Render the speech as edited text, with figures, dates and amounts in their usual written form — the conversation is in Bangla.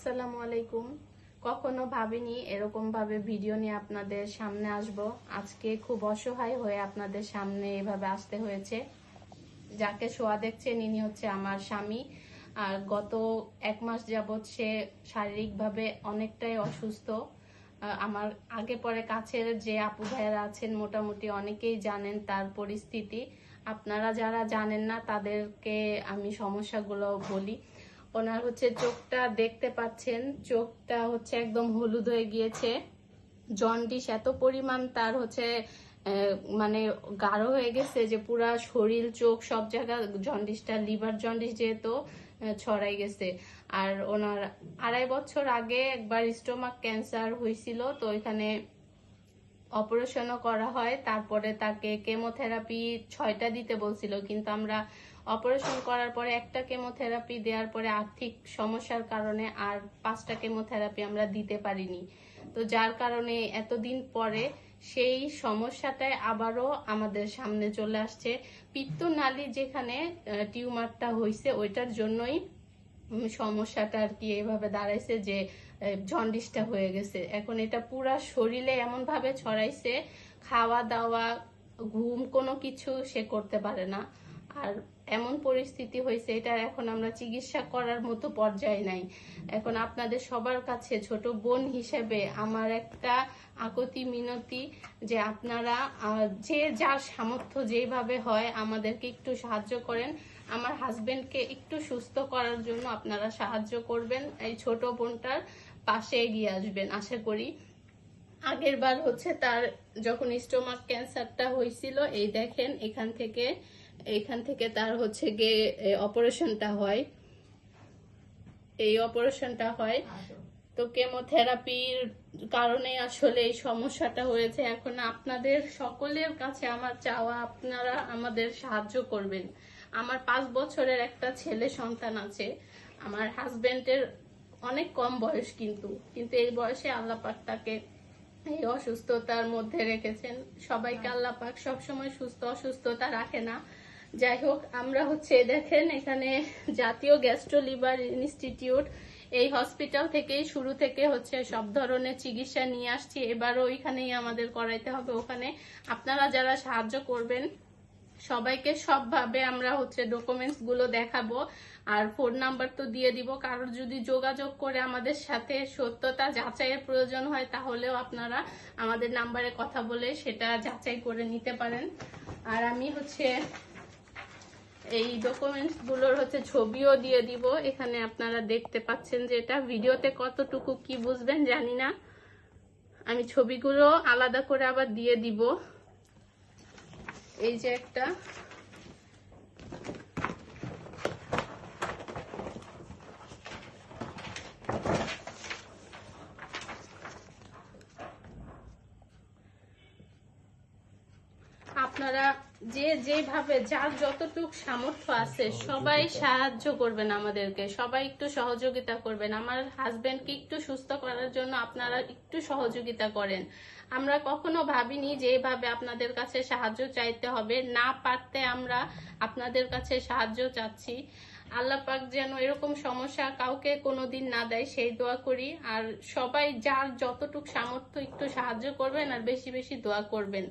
আসসালামু আলাইকুম। কখনো ভাবিনি এরকম ভাবে ভিডিও নিয়ে আপনাদের সামনে আসব। আজকে খুব অসহায় হয়ে আপনাদের সামনে এভাবে আসতে হয়েছে। যাকে শোয়া দেখছেন ইনি হচ্ছে আমার স্বামী। আর গত 1 মাস যাবৎ সে শারীরিকভাবে অনেকটাই অসুস্থ। আমার আগে পরে কাছের যে আপু ভাইয়েরা আছেন মোটামুটি অনেকেই জানেন তার পরিস্থিতি। আপনারা যারা জানেন না তাদেরকে আমি সমস্যাগুলো বলি। ওনার হচ্ছে চোখটা দেখতে পাচ্ছেন, চোখটা হচ্ছে একদম হলুদ হয়ে গিয়েছে। জন্ডিস এত পরিমাণ তার হচ্ছে মানে গাঢ় হয়ে গেছে যে পুরা শরীর চোখ সব জায়গা জন্ডিসটা, লিভার জন্ডিস যেহেতু ছড়াই গেছে। আর ওনার 2.5 বছর আগে একবার স্টোমাক ক্যান্সার হয়েছিল, তো এখানে অপারেশনও করা হয়। তারপরে তাকে কেমোথেরাপি 6টা দিতে বলছিল, কিন্তু আমরা অপারেশন করার পরে একটা কেমোথেরাপি দেওয়ার পরে আর্থিক সমস্যার কারণে আর 5টা কেমোথেরাপি আমরা দিতে পারিনি। তো যার কারণে এতদিন পরে সেই সমস্যাটাই আবারও আমাদের সামনে চলে আসছে। পিত্তনালী যেখানে টিউমারটা হয়েছে ওইটার জন্যই সমস্যাটা আর কি এভাবে দাঁড়াইছে যে জন্ডিসটা হয়ে গেছে। এখন এটা পুরা শরীরে এমন ভাবে ছড়াইছে, খাওয়া দাওয়া ঘুম কোনো কিছু সে করতে পারে না। আর এমন পরিস্থিতি হয়েছে এটা এখন আমরা চিকিৎসা করার মতো পর্যায়ে নাই। এখন আপনাদের সবার কাছে ছোট বোন হিসেবে আমার একটা আকুতি মিনতি যে আপনারা যে যার সামর্থ্য যেভাবে হয় আমাদেরকে একটু সাহায্য করেন। আমার হাজবেন্ডকে একটু সুস্থ করার জন্য আপনারা সাহায্য করবেন, এই ছোট বোনটার পাশে এগিয়ে আসবেন আশা করি। আগের বার হচ্ছে তার যখন স্টোমাক ক্যান্সারটা হয়েছিল, এই দেখেন এখান থেকে তার হচ্ছে গিয়ে অপারেশনটা হয়, এই অপারেশনটা হয়। তো কেমোথেরাপির কারণে আসলে এই সমস্যাটা হয়েছে। এখন আপনাদের সকলের কাছে আমার চাওয়া আপনারা আমাদের সাহায্য করবেন। আমার 5 বছরের একটা ছেলে সন্তান আছে। আমার হাজবেন্ডের অনেক কম বয়স, কিন্তু এই বয়সে আল্লাহ পাক তাকে এই অসুস্থতার মধ্যে রেখেছেন। সবাইকে আল্লাহ পাক সবসময় সুস্থ অসুস্থতা রাখে না। যাই হোক, আমরা হচ্ছে দেখেন এখানে জাতীয় গ্যাস্ট্রো লিভার ইনস্টিটিউট, এই হসপিটাল থেকেই শুরু থেকে হচ্ছে সব ধরনের চিকিৎসা নিয়ে আসছি। এবারও ওইখানেই আমাদের করাইতে হবে। ওখানে আপনারা যারা সাহায্য করবেন সবাইকে সবভাবে আমরা হচ্ছে ডকুমেন্টস গুলো দেখাবো, আর ফোন নাম্বার তো দিয়ে দিব। কারোর যদি যোগাযোগ করে আমাদের সাথে সত্যতা যাচাইয়ের প্রয়োজন হয় তাহলেও আপনারা আমাদের নাম্বারে কথা বলে সেটা যাচাই করে নিতে পারেন। আর আমি হচ্ছে এই ডকুমেন্টস গুলোর হচ্ছে ছবিও দিয়ে দিব। এখানে আপনারা দেখতে পাচ্ছেন যে এটা ভিডিওতে কতটুকু কি বুঝবেন জানি না, আমি ছবিগুলো আলাদা করে আবার দিয়ে দিব। এই যে একটা আপনারা যেভাবে যার যতটুক সামর্থ্য আছে সবাই সাহায্য করবেন আমাদেরকে, সবাই একটু সহযোগিতা করবেন। আমার হাজবেন্ডকে একটু সুস্থ করার জন্য আপনারা একটু সহযোগিতা করেন। আমরা কখনো ভাবিনি যে এইভাবে আপনাদের কাছে সাহায্য চাইতে হবে, না পারতে আমরা আপনাদের কাছে সাহায্য চাচ্ছি। আল্লাহ পাক যেন এরকম সমস্যা কাউকে কোনোদিন না দেয় সেই দোয়া করি। আর সবাই যার যতটুক সামর্থ্য একটু সাহায্য করবেন আর বেশি বেশি দোয়া করবেন।